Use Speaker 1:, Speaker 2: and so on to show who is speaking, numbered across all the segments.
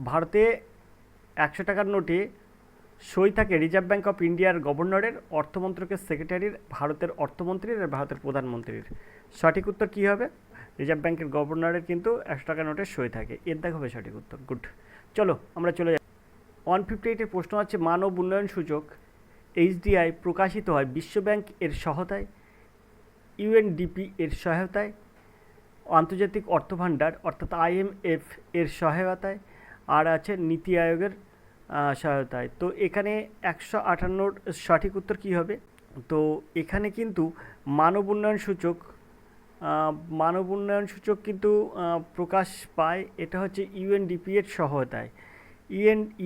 Speaker 1: ভারতে 100 টাকার নোটে সই থাকে রিজার্ভ ব্যাঙ্ক অফ ইন্ডিয়ার গভর্নরের, অর্থমন্ত্রকের সেক্রেটারির, ভারতের অর্থমন্ত্রীর আর ভারতের প্রধানমন্ত্রীর। সঠিক উত্তর কী হবে? রিজার্ভ ব্যাঙ্কের গভর্নরের কিন্তু 100 টাকার নোটে সই থাকে, এর দেখা হবে সঠিক উত্তর। গুড। চলো আমরা চলে যাই। 158-এর প্রশ্ন আছে, মানব উন্নয়ন সূচক HDI প্রকাশিত হয় বিশ্বব্যাংক এর সহায়তায়, UNDP এর সহায়তায়, আন্তর্জাতিক অর্থভাণ্ডার অর্থাৎ IMF এর সহায়তায়, আর আছে নীতি আয়োগের সহায়তায়। তো এখানে 158-র সঠিক উত্তর কী হবে? তো এখানে কিন্তু মানব উন্নয়ন সূচক কিন্তু প্রকাশ পায়, এটা হচ্ছে UNDP এর সহায়তায়,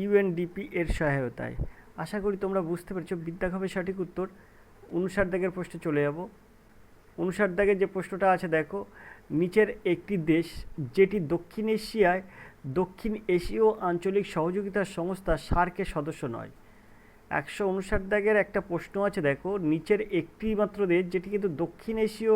Speaker 1: UNDP এর সহায়তায়। আশা করি তোমরা বুঝতে পেরেছো। বিদ্যা হবে সঠিক উত্তর। 59 দাগের প্রশ্নে চলে যাব। 59 দাগের যে প্রশ্নটা আছে দেখো, নিচের একটি দেশ যেটি দক্ষিণ এশীয় আঞ্চলিক সহযোগিতা সংস্থা সার্কের সদস্য নয়। 159 দাগের একটা প্রশ্ন আছে দেখো, নিচের একটি মাত্র দেশ যেটি কিন্তু দক্ষিণ এশীয়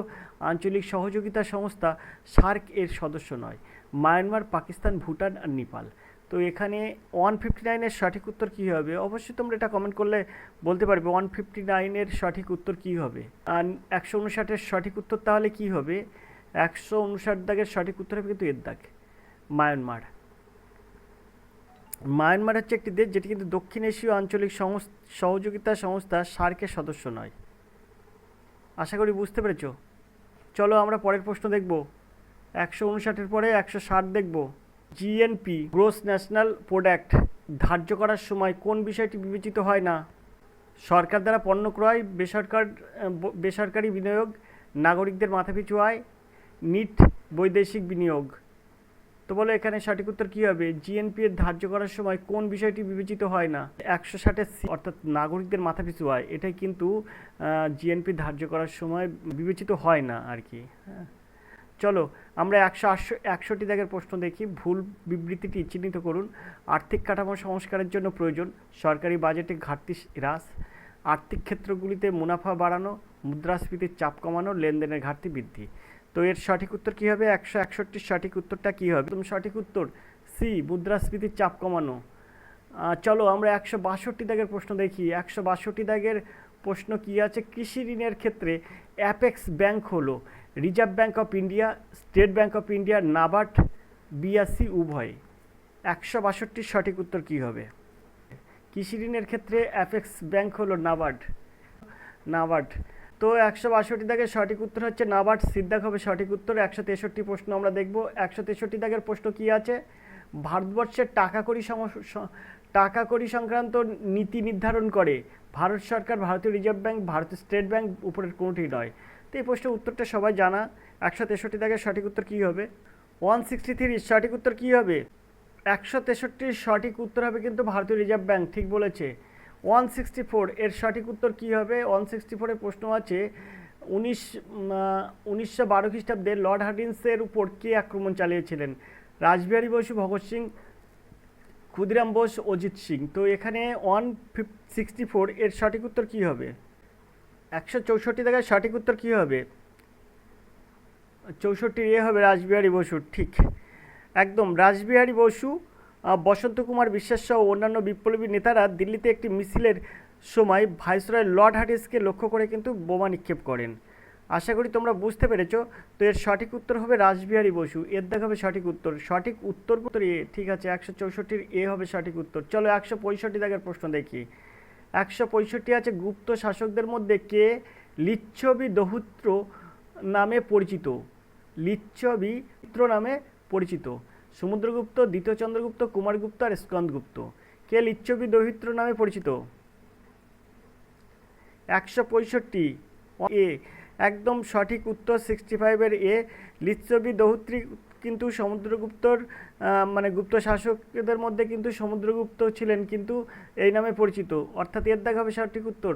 Speaker 1: আঞ্চলিক সহযোগিতা সংস্থা সার্ক এর সদস্য নয়। মায়ানমার, পাকিস্তান, ভুটান আর নেপাল। তো এখানে 159-এর সঠিক উত্তর কী হবে? অবশ্যই তোমরা এটা কমেন্ট করলে বলতে পারবে 159-এর সঠিক উত্তর কী হবে। আর 159-এর সঠিক উত্তর তাহলে কী হবে? 159 দাগের সঠিক উত্তর হবে কিন্তু এর দাগ, মায়ানমার। মায়ানমার হচ্ছে একটি দেশ যেটি কিন্তু দক্ষিণ এশীয় আঞ্চলিক সহযোগিতা সংস্থা সার্কের সদস্য নয়। আশা করি বুঝতে পেরেছ। চলো আমরা পরের প্রশ্ন দেখব। 159-এর পরে 160 দেখব। GNP গ্রোস ন্যাশনাল প্রোডাক্ট ধার্য করার সময় কোন বিষয়টি বিবেচিত হয় না? সরকার দ্বারা পণ্য ক্রয়, বেসরকারি বিনিয়োগ, নাগরিকদের মাথাপিছু আয়, নিট বৈদেশিক বিনিয়োগ। তো বলো এখানে সঠিক উত্তর কী হবে? GNP এর ধার্য করার সময় কোন বিষয়টি বিবেচিত হয় না? 160-এর অর্থাৎ নাগরিকদের মাথাপিছু আয়, এটাই কিন্তু GNP ধার্য করার সময় বিবেচিত হয় না আর কি। হ্যাঁ, চলো আমরা 161 দাগের প্রশ্ন দেখি। ভুল বিবৃতিটি চিহ্নিত করুন। আর্থিক কাঠামো সংস্কারের জন্য প্রয়োজন সরকারি বাজেটে ঘাটতি হ্রাস, আর্থিক ক্ষেত্রগুলিতে মুনাফা বাড়ানো, মুদ্রাস্ফীতির চাপ কমানো, লেনদেনের ঘাটতি বৃদ্ধি। তো এর সঠিক উত্তর কী হবে? 161-র সঠিক উত্তরটা কী হবে? তুমি সঠিক উত্তর সি, মুদ্রাস্ফীতির চাপ কমানো। চলো আমরা 162 দাগের প্রশ্ন দেখি। 162 দাগের প্রশ্ন কী আছে? কৃষি ঋণের ক্ষেত্রে অ্যাপেক্স ব্যাংক হলো reserve bank of India, state bank of India, NABARD, BRC উভয়। 162-র সঠিক উত্তর কী হবে? কৃষি ঋণের ক্ষেত্রে অ্যাপেক্স ব্যাংক হলো নাবার্ড। তো 162 দাগের সঠিক উত্তর হচ্ছে নাবার্ড। সিদ্ধাক হবে সঠিক উত্তর। 163 প্রশ্ন আমরা দেখব। 163 দাগের প্রশ্ন কী আছে? ভারতবর্ষের টাকা কড়ি সংক্রান্ত নীতি নির্ধারণ করে ভারত সরকার, ভারতীয় রিজার্ভ ব্যাঙ্ক, ভারতীয় স্টেট ব্যাঙ্ক, উপরের কোনোটি নয়। তো এই প্রশ্নের উত্তরটা সবাই জানা। 163 দাগের সঠিক উত্তর কী হবে? 163 সঠিক উত্তর কী হবে? 163 সঠিক উত্তর হবে কিন্তু ভারতীয় রিজার্ভ ব্যাঙ্ক, ঠিক বলেছে। 164 এর সঠিক উত্তর কী হবে? 164-এর প্রশ্ন আছে, 1912 খ্রিস্টাব্দে লর্ড হার্ডিন্সের উপর কে আক্রমণ চালিয়েছিলেন? রাসবিহারী বসু, ভগৎ সিং, ক্ষুদিরাম বোস, অজিত সিং। তো এখানে 164 এর সঠিক উত্তর কী হবে? 164 দাগের সঠিক উত্তর কী হবে? 64 হবে রাসবিহারী বসু, ঠিক একদম। রাসবিহারী বসু, বসন্ত কুমার বিশ্বাস সহ অন্যান্য বিপ্লবী নেতারা দিল্লিতে একটি মিছিলের সময় ভাইসরয় লর্ড হার্ডিন্সকে লক্ষ্য করে কিন্তু বোমা নিক্ষেপ করেন। আশা করি তোমরা বুঝতে পেরেছো। তো এর সঠিক উত্তর হবে রাসবিহারী বসু, এর দেখা হবে সঠিক উত্তর। সঠিক উত্তর এ, ঠিক আছে। 164-র এ হবে সঠিক উত্তর। চলো 165 দাগের প্রশ্ন দেখি। 165 আছে, গুপ্ত শাসকদের মধ্যে কে লিচ্ছবি দৌহিত্র নামে পরিচিত? লিচ্ছবি নামে পরিচিত সমুদ্রগুপ্ত, দ্বিতীয় চন্দ্রগুপ্ত, কুমারগুপ্ত আর স্কন্দগুপ্ত। কে লিচ্ছবি দৌহিত্র নামে পরিচিত? 165 এ একদম সঠিক উত্তর। 65-এর এ, লিচ্ছবি দৌহিত্রী কিন্তু সমুদ্রগুপ্তর মানে গুপ্ত শাসকদের মধ্যে কিন্তু সমুদ্রগুপ্ত ছিলেন কিন্তু এই নামে পরিচিত, অর্থাৎ এর দাগ হবে সঠিক উত্তর।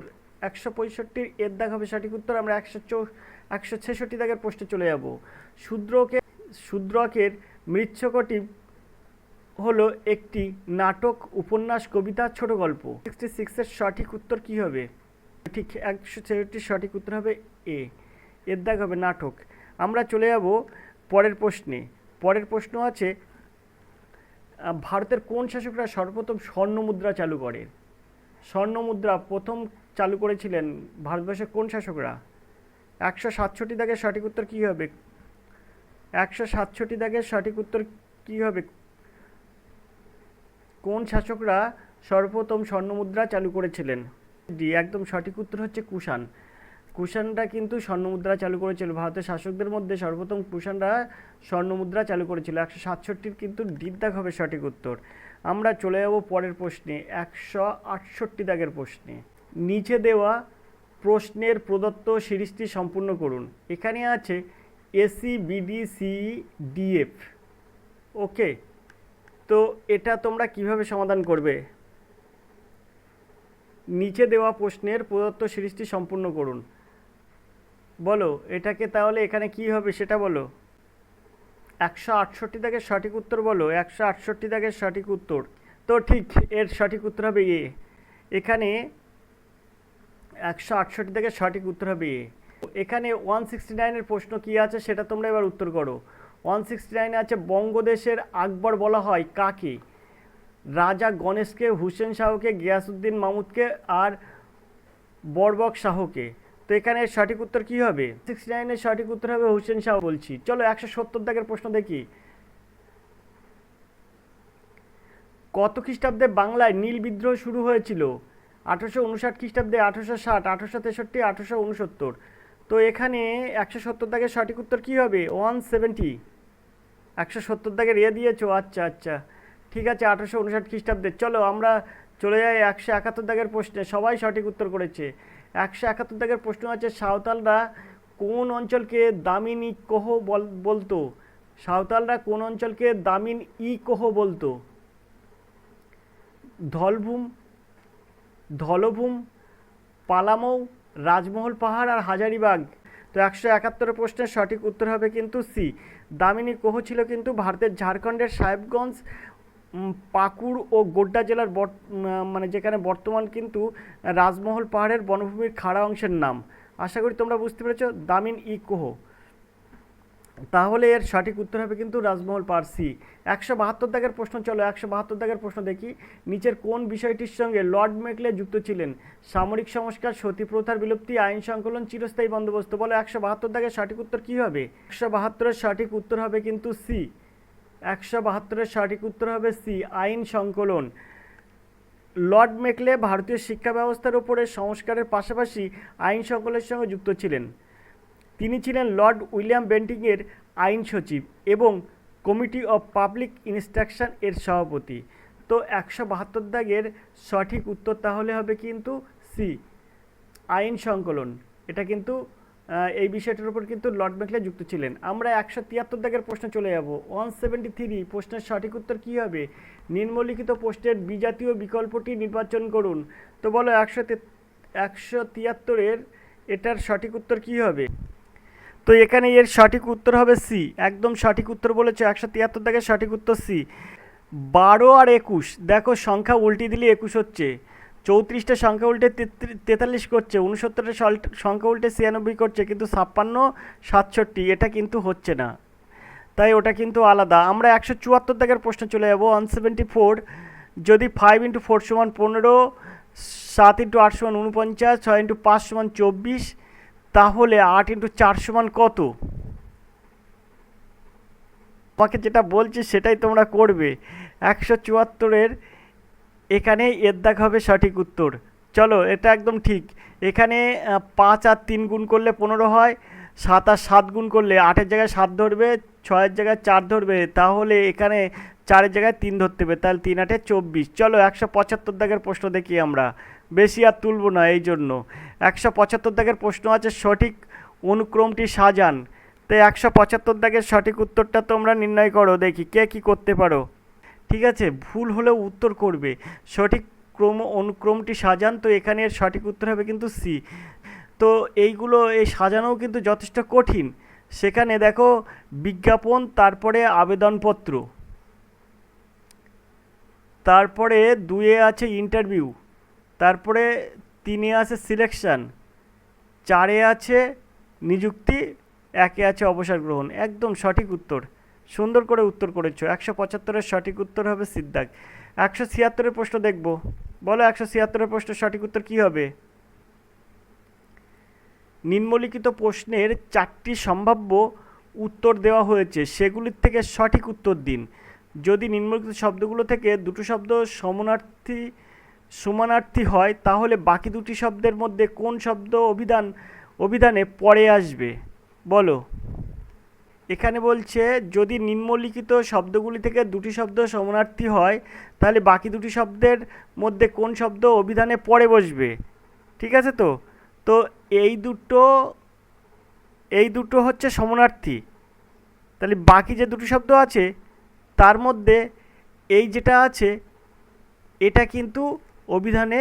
Speaker 1: 165 এর দাগ হবে সঠিক উত্তর। আমরা 166 দাগের প্রশ্নে চলে যাব। শূদ্রকের মৃচ্ছকটি হলো একটি নাটক, উপন্যাস, কবিতা, ছোট গল্প। 66-এর সঠিক উত্তর কী হবে? ঠিক 166 সঠিক উত্তর হবে এ, এর দাগ হবে নাটক। আমরা চলে যাব পরের প্রশ্নে। পরের প্রশ্ন আছে, ভারতের কোন শাসকরা সর্বপ্রথম স্বর্ণ মুদ্রা চালু করে? স্বর্ণ মুদ্রা প্রথম চালু করেছিলেন ভারতবর্ষের কোন শাসকরা? 167 দাগের সঠিক উত্তর কী হবে? 167 দাগের সঠিক উত্তর কী হবে? কোন শাসকরা সর্বপ্রথম স্বর্ণ মুদ্রা চালু করেছিলেন? ডি, একদম সঠিক উত্তর হচ্ছে কুষাণ। কুষাণরা কিন্তু স্বর্ণ মুদ্রা চালু করেছিল। ভারতের শাসকদের মধ্যে সর্বপ্রথম কুষাণরা স্বর্ণ মুদ্রা চালু করেছিল। 167 কিন্তু ডির দাগ হবে সঠিক উত্তর। আমরা চলে যাব পরের প্রশ্নে, 168 দাগের প্রশ্নে। নিচে দেওয়া প্রশ্নের প্রদত্ত সিরিজটি সম্পূর্ণ করুন। এখানে আছে এসি, বিডি, সিই, ডিএফ। ওকে, তো এটা তোমরা কিভাবে সমাধান করবে? নিচে দেওয়া প্রশ্নের প্রদত্ত সিরিজটি সম্পূর্ণ করুন। বলো এটাকে, তাহলে এখানে কি হবে সেটা বলো। 168 দাগের সঠিক উত্তর বলো, 168 দাগের সঠিক উত্তর। তো ঠিক, এর সঠিক উত্তর হবে এ। এখানে 168 দাগের সঠিক উত্তর হবে এ। এখানে 169-এর প্রশ্ন কি আছে সেটা তোমরা এবার উত্তর করো। 169 আছে বঙ্গদেশের আকবর বলা হয় কাকে? রাজা গণেশকে, হুসেন শাহকে, গিয়াসউদ্দিন মাহমুদকে আর বরবক শাহকে। তো এখানে সঠিক উত্তর কি হবে? 69-এর সঠিক উত্তর হবে হুসেন শাহ বলছি। চলো 170 দাগের প্রশ্ন দেখি। কত খ্রিস্টাব্দে বাংলায় নীল বিদ্রোহ শুরু হয়েছিল? 1859 খ্রিস্টাব্দে, 1860, 1863, 1869। তো এখানে 170 দাগের সঠিক উত্তর কি হবে? 170। 170 দাগের এ দিয়েছো, আচ্ছা আচ্ছা ঠিক আছে, 1859 খ্রিস্টাব্দে। চলো আমরা চলে যাই 171 দাগের প্রশ্নে। সবাই সঠিক উত্তর করেছে। 171 দাগের প্রশ্ন আছে সাঁওতালরা কোন অঞ্চলকে দামিন ই কোহ বলতো? সাঁওতালরা কোন অঞ্চলকে দামিন ই কোহ বলতো? ধলভূম, পালামৌ, রাজমহল পাহাড় আর হাজারিবাগ। তো 171 প্রশ্নের সঠিক উত্তর হবে কিন্তু সি, দামিনী কোহ ছিল কিন্তু ভারতের ঝাড়খণ্ডের সাহেবগঞ্জ, পাকুড় ও গোড্ডা জেলার মানে যেখানে বর্তমান কিন্তু রাজমহল পাহাড়ের বনভূমির খাড়া অংশের নাম। আশা করি তোমরা বুঝতে পেরেছো, দামিন ই কোহ। তাহলে এর সঠিক উত্তর হবে কিন্তু রাজমহল পাহাড়, সি। 172 দাগের প্রশ্ন। চলো 172 দাগের প্রশ্ন দেখি। নিচের কোন বিষয়টির সঙ্গে লর্ড মেকলে যুক্ত ছিলেন? সামরিক সংস্কার, সতী প্রথার বিলুপ্তি, আইন সংকলন, চিরস্থায়ী বন্দোবস্ত। বলো 172 দাগের সঠিক উত্তর কি হবে? 172-এর সঠিক উত্তর হবে কিন্তু সি। 172-এর সঠিক উত্তর হবে সি, আইন সংকলন। লর্ড মেকলে ভারতীয় শিক্ষা ব্যবস্থার উপরে সংস্কারের পাশাপাশি আইন সংকলনের সঙ্গে যুক্ত ছিলেন। তিনি ছিলেন লর্ড উইলিয়াম বেন্টিংয়ের আইন সচিব এবং কমিটি অফ পাবলিক ইনস্ট্রাকশন এর সভাপতি। তো 172 দাগের সঠিক উত্তর তাহলে হবে কিন্তু সি, আইন সংকলন। এটা কিন্তু এই বিষয়টার উপর কিন্তু লর্ড মেকলে যুক্ত ছিলেন। আমরা 173 দাগের প্রশ্ন চলে যাব। 173 প্রশ্নের সঠিক উত্তর কী হবে? নিম্নলিখিত প্রশ্নের বিজাতীয় বিকল্পটি নির্বাচন করুন। তো বলো 173-এর এটার সঠিক উত্তর কী হবে? তো এখানে এর সঠিক উত্তর হবে সি, একদম সঠিক উত্তর বলেছে। 173 দাগের সঠিক উত্তর সি। 12 আর 21, দেখো সংখ্যা উল্টে দিলে 21 হচ্ছে, 34টা সংখ্যা উল্টে 43 করছে, 69টা সংখ্যা উল্টে 96 করছে, কিন্তু 56, 67 এটা কিন্তু হচ্ছে না, তাই ওটা কিন্তু আলাদা। আমরা 174 দাগের প্রশ্ন চলে যাব। 174, যদি 5 × 4 = 15, 7 × 8 = 49, 6 × 5 = 24, তাহলে 8 × 4 = কত? আমাকে যেটা বলছি সেটাই তোমরা করবে। 174-এর এখানে এর দাগ হবে সঠিক উত্তর। চলো এটা একদম ঠিক। এখানে 5 আর 3 গুণ করলে 15 হয়, 7 আর 7 গুণ করলে 8-এর জায়গায় 7 ধরবে, 6-এর জায়গায় 4 ধরবে, তাহলে এখানে 4-এর জায়গায় 3 ধরতে হবে, তাহলে 3 8 24। চলো 175 দাগের প্রশ্ন দেখি আমরা, বেশি আর তুলব না এই জন্য। 175 দাগের প্রশ্ন আছে সঠিক অনুক্রমটি সাজান। তো 175 দাগের সঠিক উত্তরটা তোমরা নির্ণয় করো, দেখি কে কী করতে পারো। ঠিক আছে, ভুল হলেও উত্তর করবে। সঠিক অনুক্রমটি সাজান। তো এখানে এর সঠিক উত্তর হবে কিন্তু সি। তো এইগুলো এই সাজানোও কিন্তু যথেষ্ট কঠিন। সেখানে দেখো বিজ্ঞাপন, তারপরে আবেদনপত্র, তারপরে 2-এ আছে ইন্টারভিউ, তারপরে 3-এ আছে সিলেকশন, 4-এ আছে নিযুক্তি, 1-এ আছে অবসর গ্রহণ। একদম সঠিক উত্তর, সুন্দর করে উত্তর করেছো। 175-এর সঠিক উত্তর হবে সিদ্ধাক। 176-এর প্রশ্ন দেখব। বলো 176-এর প্রশ্ন সঠিক উত্তর কি হবে? নিম্নলিখিত প্রশ্নের 4টি সম্ভাব্য উত্তর দেওয়া হয়েছে, সেগুলির থেকে সঠিক উত্তর দিন। যদি নিম্নলিখিত শব্দগুলো থেকে দুটো শব্দ সমানার্থী হয় তাহলে বাকি দুটি শব্দের মধ্যে কোন শব্দ অভিধানে পরে আসবে? বলো। এখানে বলছে যদি নিম্নলিখিত শব্দগুলি থেকে দুটি শব্দ সমানার্থী হয় তাহলে বাকি দুটি শব্দের মধ্যে কোন শব্দ অভিধানে পরে বসবে? ঠিক আছে, তো তো এই দুটো হচ্ছে সমানার্থী। তাহলে বাকি যে দুটো শব্দ আছে তার মধ্যে এই যেটা আছে এটা কিন্তু অভিধানে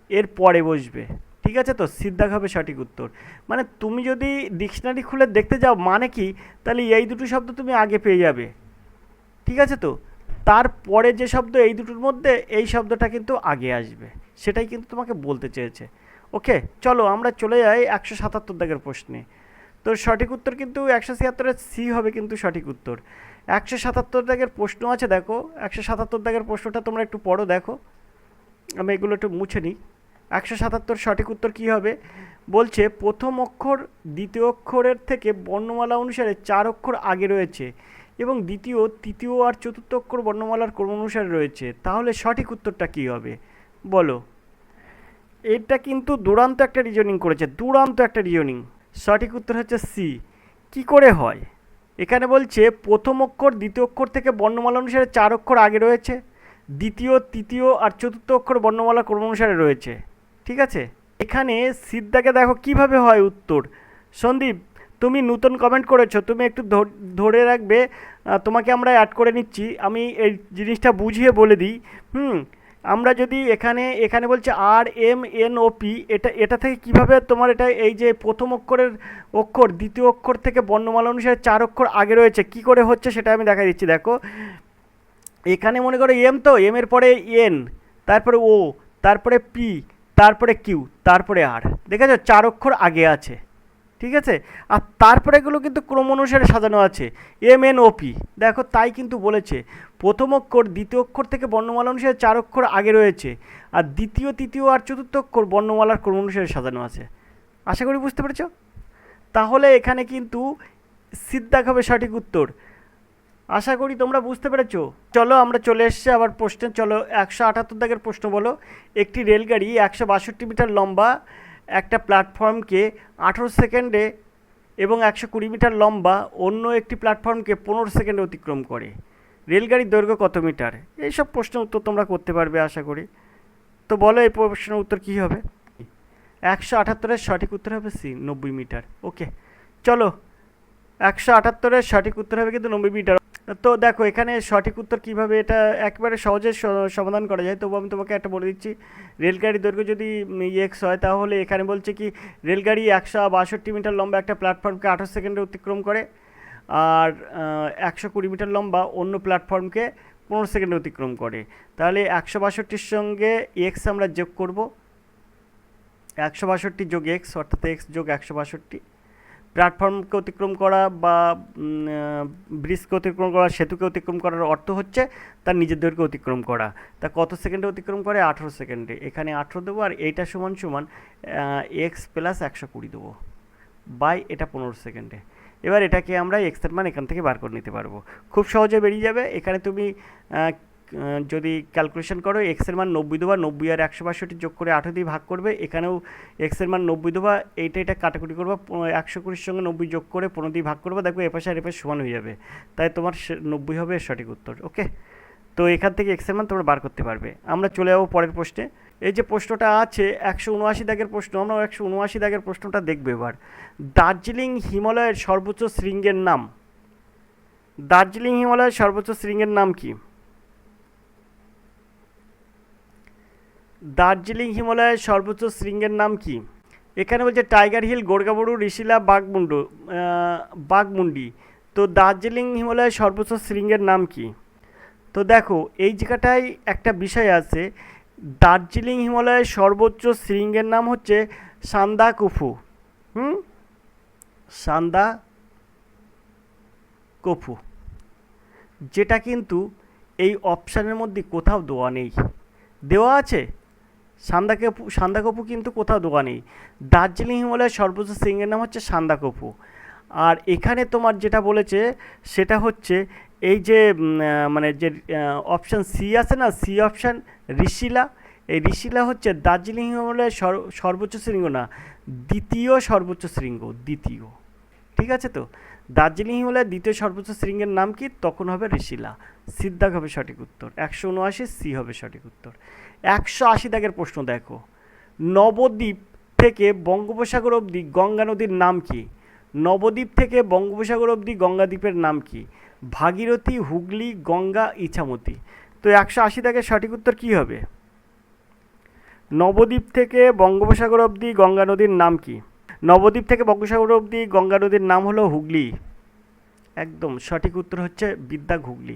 Speaker 1: এর পরে বসবে। ঠিক আছে, তো সিদ্ধাক হবে সঠিক উত্তর। মানে তুমি যদি ডিকশনারি খুলে দেখতে যাও মানে কি, তাহলে এই দুটো শব্দ তুমি আগে পেয়ে যাবে। ঠিক আছে, তো তারপরে যে শব্দ এই দুটোর মধ্যে এই শব্দটা কিন্তু আগে আসবে, সেটাই কিন্তু তোমাকে বলতে চেয়েছে। ওকে, চলো আমরা চলে যাই 177 দাগের প্রশ্নে। তো সঠিক উত্তর কিন্তু 176-এর সি হবে কিন্তু সঠিক উত্তর। 177 দাগের প্রশ্ন আছে, দেখো 177 দাগের প্রশ্নটা তোমরা একটু পড়ো, দেখো আমি এগুলো একটু মুছে নিই। 177 সঠিক উত্তর কী হবে? বলছে প্রথম অক্ষর দ্বিতীয় অক্ষরের থেকে বর্ণমালা অনুসারে 4 অক্ষর আগে রয়েছে এবং দ্বিতীয়, তৃতীয় আর চতুর্থ অক্ষর বর্ণমালার ক্রম অনুসারে রয়েছে, তাহলে সঠিক উত্তরটা কী হবে? বলো। এটা কিন্তু দুর্দান্ত একটা রিজনিং করেছে, দুর্দান্ত একটা রিজনিং। সঠিক উত্তর হচ্ছে সি। কি করে হয়? এখানে বলছে প্রথম অক্ষর দ্বিতীয় অক্ষর থেকে বর্ণমালা অনুসারে 4 অক্ষর আগে রয়েছে, দ্বিতীয়, তৃতীয় আর চতুর্থ অক্ষর বর্ণমালা ক্রম অনুসারে রয়েছে। ঠিক আছে, এখানে সিদ্ধাকে দেখো কিভাবে হয় উত্তর। সন্দীপ, তুমি নতুন কমেন্ট করেছো, তুমি একটু ধরে রাখবে, তোমাকে আমরা অ্যাড করে নিচ্ছি। আমি এই জিনিসটা বুঝিয়ে বলে দিই। আমরা যদি এখানে বলছে RMNOP, এটা থেকে কিভাবে তোমার এটা এই যে প্রথম অক্ষর দ্বিতীয় অক্ষর থেকে বর্ণমালা অনুসারে 4 অক্ষর আগে রয়েছে কি করে হচ্ছে সেটা আমি দেখা দিচ্ছি। দেখো এখানে মনে করো এম, তো এম এর পরে এন, তারপরে ও, তারপরে পি, তারপরে কিউ, তারপরে আর। দেখেছো 4 অক্ষর আগে আছে। ঠিক আছে, আর তারপরে এগুলো কিন্তু ক্রম অনুসারে সাজানো আছে, MNOP। দেখো তাই কিন্তু বলেছে প্রথম অক্ষর দ্বিতীয় অক্ষর থেকে বর্ণমালা অনুসারে 4 অক্ষর আগে রয়েছে, আর দ্বিতীয়, তৃতীয় আর চতুর্থ অক্ষর বর্ণমালার ক্রম অনুসারে সাজানো আছে। আশা করি বুঝতে পেরেছ। তাহলে এখানে কিন্তু সিদ্ধাক হবে সঠিক উত্তর। আশা করি তোমরা বুঝতে পেরেছো। চলো আমরা চলে এসেছি আবার প্রশ্নে। চলো 178 দাগের প্রশ্ন বলো। একটি রেলগাড়ি 162 মিটার লম্বা একটা প্ল্যাটফর্মকে 18 সেকেন্ডে এবং 120 মিটার লম্বা অন্য একটি প্ল্যাটফর্মকে 15 সেকেন্ডে অতিক্রম করে। রেলগাড়ির দৈর্ঘ্য কত মিটার? এইসব প্রশ্নের উত্তর তোমরা করতে পারবে আশা করি। তো বলো এই প্রশ্নের উত্তর কী হবে? 178-এর সঠিক উত্তর হবে সি, 90 মিটার। ওকে, চলো 178-এর সঠিক উত্তর হবে কিন্তু 90 মিটার। তো দেখো এখানে সঠিক উত্তর কীভাবে, এটা একেবারে সহজে সমাধান করা যায়। তবু আমি তোমাকে একটা বলে দিচ্ছি, রেলগাড়ির দৈর্ঘ্য যদি এক্স হয় তাহলে এখানে বলছে কি রেলগাড়ি 162 মিটার লম্বা একটা প্ল্যাটফর্মকে 18 সেকেন্ডে অতিক্রম করে, আর 120 মিটার লম্বা অন্য প্ল্যাটফর্মকে 15 সেকেন্ডে অতিক্রম করে। তাহলে 162-র সঙ্গে এক্স আমরা যোগ করব, 162 যোগ এক্স অর্থাৎ এক্স যোগ 162। প্ল্যাটফর্মকে অতিক্রম করা বা ব্রিজকে অতিক্রম করা, সেতুকে অতিক্রম করার অর্থ হচ্ছে তার নিজের দৈর্ঘ্য অতিক্রম করা। তা কত সেকেন্ডে অতিক্রম করে? 18 সেকেন্ডে। এখানে 18 দেবো, আর এইটা সমান সমান এক্স প্লাস 120 দেবো বাই এটা 15 সেকেন্ডে। এবার এটাকে আমরা এক্সের মান এখান থেকে বার করে নিতে পারবো, খুব সহজে বেরিয়ে যাবে। এখানে তুমি যদি ক্যালকুলেশন করো এক্সের মান 90 দেবা, 90 আর 162 যোগ করে 18 দিয়ে ভাগ করবে। এখানেও এক্সের মান 90 দেবা, এটা কাটাকুটি করবা, 120-র সঙ্গে 90 যোগ করে 15 দিয়ে ভাগ করবে, দেখবে এপাশে আর এপাশে সমান হয়ে যাবে। তাই তোমার 90 হবে সঠিক উত্তর। ওকে, তো এখান থেকে এক্সের মান তোমরা বার করতে পারবে। আমরা চলে যাবো পরের প্রশ্নে। এই যে প্রশ্নটা আছে 179 দাগের প্রশ্ন, আমরা 179 দাগের প্রশ্নটা দেখবে এবার। দার্জিলিং হিমালয়ের সর্বোচ্চ শৃঙ্গের নাম। দার্জিলিং হিমালয়ের সর্বোচ্চ শৃঙ্গের নাম কি? দার্জিলিং হিমালয়ের সর্বোচ্চ শৃঙ্গের নাম কি? এখানে বলছে টাইগার হিল, গোর্গাবড়ু, ঋষিলা, বাঘমুন্ডি। তো দার্জিলিং হিমালয়ের সর্বোচ্চ শৃঙ্গের নাম কি? তো দেখো এই জায়গাটায় একটা বিষয় আছে, দার্জিলিং হিমালয়ের সর্বোচ্চ শৃঙ্গের নাম হচ্ছে সান্দাকফু। সান্দাকফু। যেটা কিন্তু এই অপশানের মধ্যে কোথাও দেওয়া নেই। দেওয়া আছে সান্দাকফু কিন্তু কোথাও দেওয়া নেই। দার্জিলিং হিমালয়ের সর্বোচ্চ শৃঙ্গের নাম হচ্ছে সান্দাকফু। আর এখানে তোমার যেটা বলেছে সেটা হচ্ছে এই যে মানে যে অপশান সি আছে না, সি অপশান ঋষিলা, এই ঋষিলা হচ্ছে দার্জিলিং হিমালয়ের সর্বোচ্চ শৃঙ্গ না, দ্বিতীয় সর্বোচ্চ শৃঙ্গ, দ্বিতীয়। ঠিক আছে, তো দার্জিলিং হিমালয়ের দ্বিতীয় সর্বোচ্চ শৃঙ্গের নাম কি? তখন হবে ঋষিলা। সিদ্ধাক হবে সঠিক উত্তর। 179 সি হবে সঠিক উত্তর। 180 দাগের প্রশ্ন দেখো, নবদ্বীপ থেকে বঙ্গোপসাগর অবধি গঙ্গা নদীর নাম কি? নবদ্বীপ থেকে বঙ্গোপসাগর অবধি গঙ্গা দ্বীপের নাম কি? ভাগীরথী, হুগলি, গঙ্গা, ইছামতি। তো 180 দাগের সঠিক উত্তর কি হবে? নবদ্বীপ থেকে বঙ্গোপসাগর অবধি গঙ্গা নদীর নাম কি? নবদ্বীপ থেকে বঙ্গোপসাগর অবধি গঙ্গা নদীর নাম হলো হুগলি। একদম সঠিক উত্তর হচ্ছে বিদ্যা হুগলি।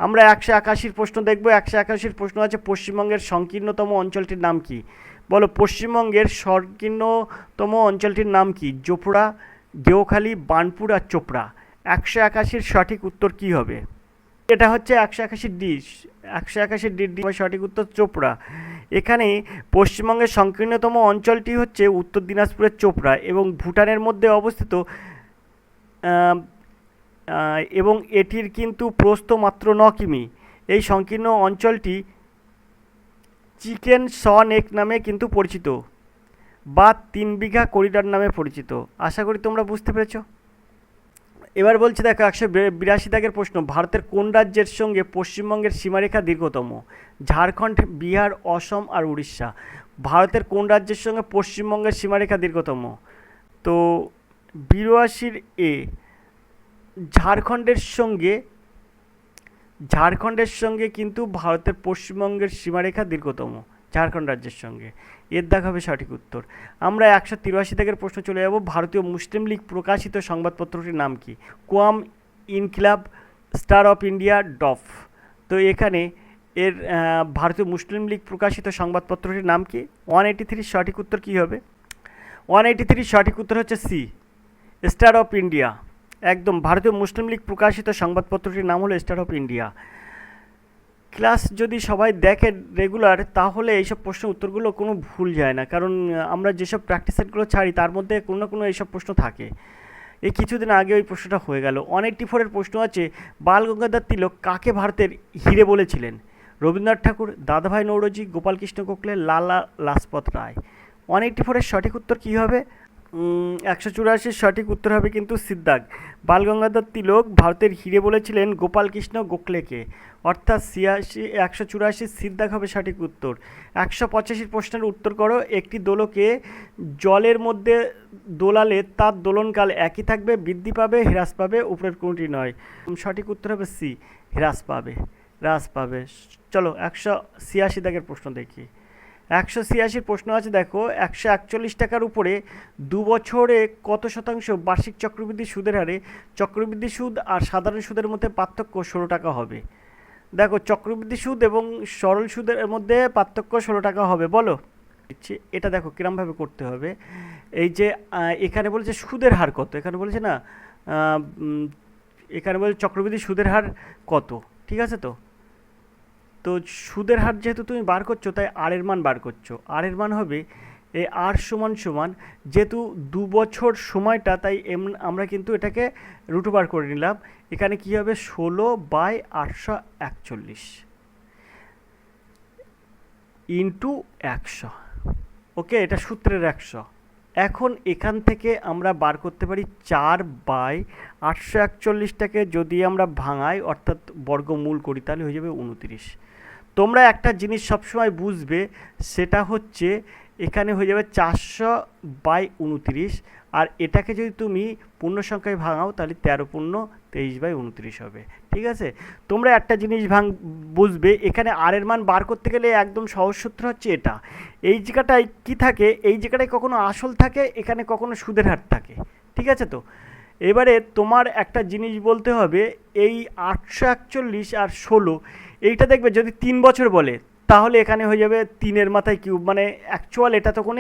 Speaker 1: আমরা 181 প্রশ্ন দেখব। 181 প্রশ্ন আছে, পশ্চিমবঙ্গের সংকীর্ণতম অঞ্চলটির নাম কি? বলো, পশ্চিমবঙ্গের সংকীর্ণতম অঞ্চলটির নাম কি? জোপড়া, গেওখালি, বার্নপুর আর চোপড়া। 181 সঠিক উত্তর কি হবে? এটা হচ্ছে 181 ডি। 181 ডি সঠিক উত্তর চোপড়া। এখানে পশ্চিমবঙ্গের সংকীর্ণতম অঞ্চলটি হচ্ছে উত্তর দিনাজপুরের চোপড়া এবং ভুটানের মধ্যে অবস্থিত, এবং এটির কিন্তু প্রস্থ মাত্র 9 কিমি। এই সংকীর্ণ অঞ্চলটি চিকেন স নেক নামে কিন্তু পরিচিত, বা 3 বিঘা করিডর নামে পরিচিত। আশা করি তোমরা বুঝতে পেরেছ। এবার বলছি দেখো 182 দাগের প্রশ্ন, ভারতের কোন রাজ্যের সঙ্গে পশ্চিমবঙ্গের সীমারেখা দীর্ঘতম? ঝাড়খণ্ড, বিহার, অসম আর উড়িষ্যা। ভারতের কোন রাজ্যের সঙ্গে পশ্চিমবঙ্গের সীমারেখা দীর্ঘতম? তো 82 এ ঝাড়খণ্ডের সঙ্গে কিন্তু ভারতের পশ্চিমবঙ্গের সীমারেখা দীর্ঘতম, ঝাড়খণ্ড রাজ্যের সঙ্গে। এর দাগ হবে সঠিক উত্তর। আমরা 183 দাগের প্রশ্ন চলে যাব, ভারতীয় মুসলিম লীগ প্রকাশিত সংবাদপত্রটির নাম কি? কোয়াম, ইনকিলাব, স্টার অফ ইন্ডিয়া, ডফ। তো এখানে এর ভারতীয় মুসলিম লীগ প্রকাশিত সংবাদপত্রটির নাম কি? 183 সঠিক উত্তর কি হবে? 183 সঠিক উত্তর হচ্ছে সি, স্টার অফ ইন্ডিয়া। একদম, ভারতীয় মুসলিম লীগ প্রকাশিত সংবাদপত্রটির নাম হলো স্টার অফ ইন্ডিয়া। ক্লাস যদি সবাই দেখে রেগুলার, তাহলে এইসব প্রশ্নের উত্তরগুলো কোনো ভুল যায় না, কারণ আমরা যেসব প্র্যাকটিস সেটগুলো ছাড়ি তার মধ্যে কোনো না কোনো এইসব প্রশ্ন থাকে। এই কিছুদিন আগে ওই প্রশ্নটা হয়ে গেল। 184 প্রশ্ন আছে, বাল গঙ্গাধর তিলক কাকে ভারতের হিরে বলেছিলেন? রবীন্দ্রনাথ ঠাকুর, দাদাভাই নৌরোজি, গোপালকৃষ্ণ গোখলে, লালা লাজপত রায়। 184 সঠিক উত্তর কী হবে? 184 সঠিক উত্তর হবে কিন্তু সিদ্ধাক। বাল গঙ্গাধর তিলক ভারতের হিরে বলেছিলেন গোপালকৃষ্ণ গোখলেকে, অর্থাৎ 184 সিদ্ধাক হবে সঠিক উত্তর। 185 প্রশ্নের উত্তর করো, একটি দোলকে জলের মধ্যে দোলালে তার দোলনকাল একই থাকবে, বৃদ্ধি পাবে, হ্রাস পাবে, উপরের কোনটি নয়? সঠিক উত্তর হবে সি, হ্রাস পাবে। চলো 186 দাগের প্রশ্ন দেখি। 186 প্রশ্ন আছে দেখো, 141 টাকার উপরে 2 বছরে কত শতাংশ বার্ষিক চক্রবৃদ্ধি সুদের হারে চক্রবৃদ্ধি সুদ আর সাধারণ সুদের মধ্যে পার্থক্য 16 টাকা হবে? দেখো, চক্রবৃদ্ধি সুদ এবং সরল সুদের মধ্যে পার্থক্য 16 টাকা হবে। বলো, এটা দেখো কিরমভাবে করতে হবে। এই যে এখানে বলেছে সুদের হার কত, এখানে বলেছে না, এখানে বলেছে চক্রবৃদ্ধি সুদের হার কত, ঠিক আছে? তো সুদের হার যেহেতু তুমি বার করছো, তাই আর এর মান বার করছো। আর এর মান হবে এই আর সমান যেহেতু 2 বছর সময়টা, তাই আমরা কিন্তু এটাকে √বার করে নিলাম। এখানে কি হবে? 16/841 ইন্টু 100। ওকে, এটা সূত্রের 100। এখন এখান থেকে আমরা বার করতে পারি 4/841টাকে যদি আমরা ভাঙাই, অর্থাৎ বর্গমূল করি, তাহলে হয়ে যাবে 29। তোমরা একটা জিনিস সবসময় বুঝবে, সেটা হচ্ছে এখানে হয়ে যাবে 400/29, আর এটাকে যদি তুমি পূর্ণ সংখ্যায় ভাঙাও তাহলে 13×23/29 হবে। ঠিক আছে, তোমরা একটা জিনিস বুঝবে, এখানে আর এর মান বার করতে গেলে একদম সহজ সূত্র হচ্ছে এটা। এই জায়গাটায় কি থাকে? এই জায়গাটায় কখনো আসল থাকে, এখানে কখনো সুদের হার থাকে। ঠিক আছে, তো এবারে তোমার একটা জিনিস বলতে হবে, এই 841 আর 16, এইটা দেখবে যদি 3 বছর বলে তাহলে এখানে হয়ে যাবে 3-এর মাথায় কিউব, মানে অ্যাকচুয়াল এটা তখন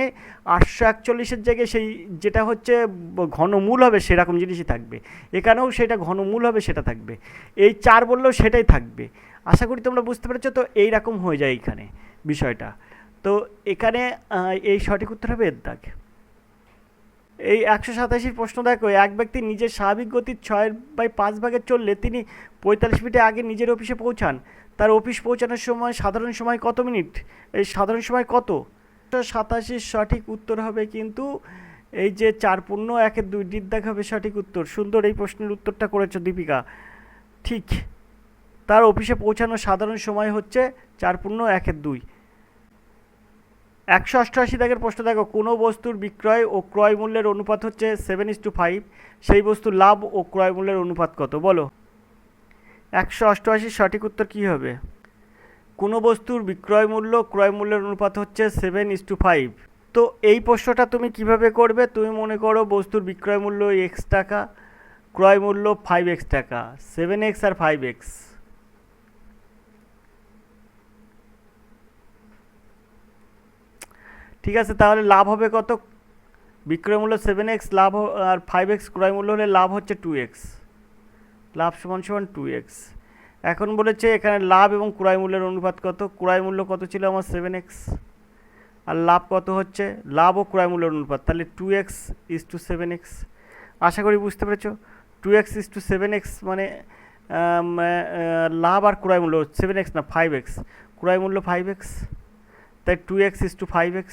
Speaker 1: 841-এর জায়গায় সেই যেটা হচ্ছে ঘনমূল হবে সেরকম জিনিসই থাকবে, এখানেও সেটা ঘনমূল হবে সেটা থাকবে, এই 4 বললেও সেটাই থাকবে। আশা করি তোমরা বুঝতে পেরেছো। তো এইরকম হয়ে যায় এইখানে বিষয়টা। তো এখানে এই সঠিক উত্তর হবে এর দাগ। এই 187 প্রশ্ন দেখো, এক ব্যক্তি নিজের স্বাভাবিক গতির 6/5 ভাগে চললে তিনি 45 মিনিটে আগে নিজের অফিসে পৌঁছান। তার অফিস পৌঁছানোর সময় সাধারণ সময় কত মিনিট? এই সাধারণ সময় কত? 187 সঠিক উত্তর হবে কিন্তু এই যে 4-1-2 ডির দাগ হবে সঠিক উত্তর। সুন্দর এই প্রশ্নের উত্তরটা করেছো দীপিকা, ঠিক। তার অফিসে পৌঁছানোর সাধারণ সময় হচ্ছে 4-1-2। 188 দাগের প্রশ্ন দেখো, কোনো বস্তুর বিক্রয় ও ক্রয় মূল্যের অনুপাত হচ্ছে 7:5, সেই বস্তুর লাভ ও ক্রয় মূল্যের অনুপাত কত? বলো। 188 সঠিক উত্তর কী হবে? কোনো বস্তুর বিক্রয় মূল্য ক্রয় মূল্যের অনুপাত হচ্ছে 7:5। তো এই প্রশ্নটা তুমি কিভাবে করবে? তুমি মনে করো বস্তুর বিক্রয় মূল্য x টাকা, ক্রয় মূল্য 5x টাকা, 7x আর 5x। ঠিক আছে, তাহলে লাভ হবে কত? বিক্রয় মূল্য 7x, লাভ আর 5x ক্রয় মূল্য হলে লাভ হচ্ছে 2x, লাভ সমান সমান 2x। এখন বলেছে এখানে লাভ এবং ক্রয় মূল্যের অনুপাত কত? ক্রয় মূল্য কত ছিল আমার? 7x, আর লাভ কত হচ্ছে? লাভ ও ক্রয় মূল্যের অনুপাত, তাহলে 2x:7x। আশা করি বুঝতে পেরেছো। 2x:7x মানে লাভ আর ক্রয় মূল্য 7x না 5x, ক্রয় মূল্য 5x, তাই 2x:5x।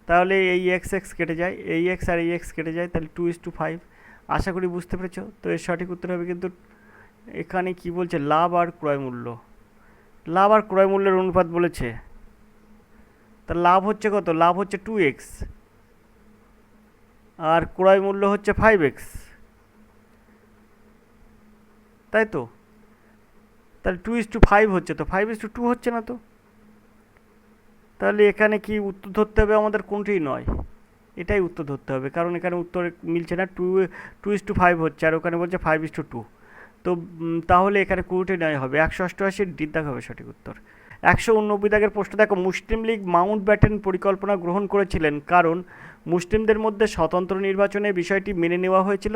Speaker 1: তাহলে এই x কেটে যায়, এই x আর এই x কেটে যায়, তাহলে 2:5। আশা করি বুঝতে পেরেছো। তো এর সঠিক উত্তর হবে কিন্তু এখানে কি বলছে? লাভ আর ক্রয় মূল্য, লাভ আর ক্রয় মূল্যের অনুপাত বলেছে। তা লাভ হচ্ছে কত? লাভ হচ্ছে 2x আর ক্রয় মূল্য হচ্ছে 5x, তাই তো? তাহলে 2:5 হচ্ছে, তো 5:2 হচ্ছে না তো। তাহলে এখানে কি উত্তর ধরতে হবে আমাদের? কোনটিই নয়, এটাই উত্তর ধরতে হবে, কারণ এখানে উত্তর মিলছে না। 2:5 হচ্ছে আর ওখানে বলছে 5:2। তো তাহলে এখানে কোনটাই নয় হবে। 188 ডির দাগ হবে সঠিক উত্তর। 189 দাগের প্রশ্ন দেখো, মুসলিম লীগ মাউন্ট ব্যাটেন পরিকল্পনা গ্রহণ করেছিলেন কারণ মুসলিমদের মধ্যে স্বতন্ত্র নির্বাচনের বিষয়টি মেনে নেওয়া হয়েছিল।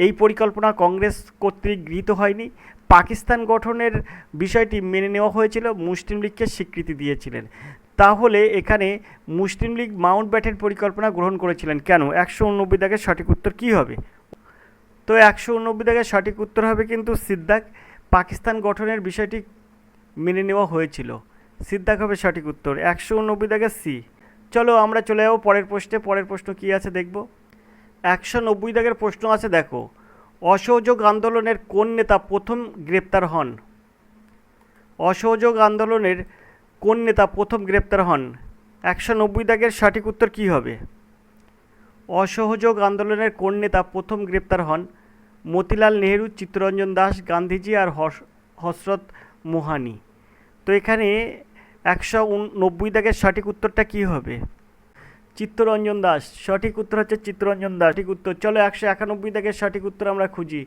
Speaker 1: এই পরিকল্পনা কংগ্রেস কর্তৃক গৃহীত হয়নি। পাকিস্তান গঠনের বিষয়টি মেনে নেওয়া হয়েছিল, মুসলিম লীগকে স্বীকৃতি দিয়েছিলেন। তাহলে এখানে মুসলিম লীগ মাউন্ট ব্যাটেন পরিকল্পনা গ্রহণ করেছিলেন কেন? 189 দাগের সঠিক উত্তর কী হবে? তো 189 দাগের সঠিক উত্তর হবে কিন্তু সিদ্ধাক, পাকিস্তান গঠনের বিষয়টি মেনে নেওয়া হয়েছিল, সিদ্ধাক হবে সঠিক উত্তর। 189 দাগের সি। চলো আমরা চলে যাবো পরের প্রশ্নে। পরের প্রশ্ন কী আছে দেখব। 190 দাগের প্রশ্ন আছে দেখো, অসহযোগ আন্দোলনের কোন নেতা প্রথম গ্রেপ্তার হন? অসহযোগ আন্দোলনের কোন নেতা প্রথম গ্রেপ্তার হন? 190 দাগের সঠিক উত্তর কী হবে? অসহযোগ আন্দোলনের কোন নেতা প্রথম গ্রেপ্তার হন? মতিলাল নেহেরু, চিত্তরঞ্জন দাস, গান্ধীজি আর হযরত মোহানি। তো এখানে 190 দাগের সঠিক উত্তরটা কী হবে? চিত্তরঞ্জন দাস, সঠিক উত্তর হচ্ছে চিত্তরঞ্জন দাস, ঠিক উত্তর। চলো 191 দাগের সঠিক উত্তর আমরা খুঁজি।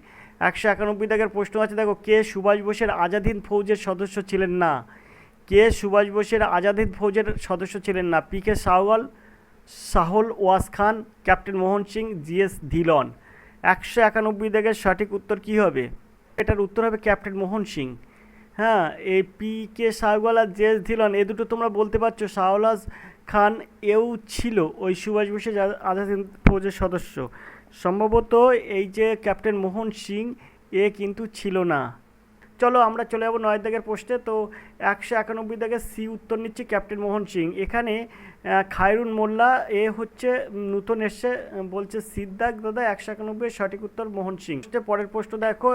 Speaker 1: 191 দাগের প্রশ্ন আছে দেখো, কে সুভাষ বোসের আজাদ হিন্দ ফৌজের সদস্য ছিলেন না? কে সুভাষ বোসের আজাদ হিন্দ ফৌজের সদস্য ছিলেন না? পি কে সাহওয়াল, সাহল ওয়াজ খান, ক্যাপ্টেন মোহন সিং, জিএস ধিলন। 191 দাগের সঠিক উত্তর কী হবে? এটার উত্তর হবে ক্যাপ্টেন মোহন সিং। হ্যাঁ, এই পি কে সাহওয়াল আর জিএস ধিলন এ দুটো তোমরা বলতে পারছো। সাহওয়াজ খান এও ছিল ওই সুভাষ বোসের আজাদ হিন্দ ফৌজের সদস্য। সম্ভবত এই যে ক্যাপ্টেন মোহন সিং এ কিন্তু ছিল না। চলো আমরা চলে যাবো 9 দাগের প্রশ্নে। তো 191 দাগের সি উত্তর নিচ্ছি ক্যাপ্টেন মোহন সিং। এখানে খায়রুন মোল্লা এ হচ্ছে নতুন এসছে, বলছে সিদ্ধাক দাদা 191 সঠিক উত্তর মোহন সিং। পরের প্রশ্ন দেখো,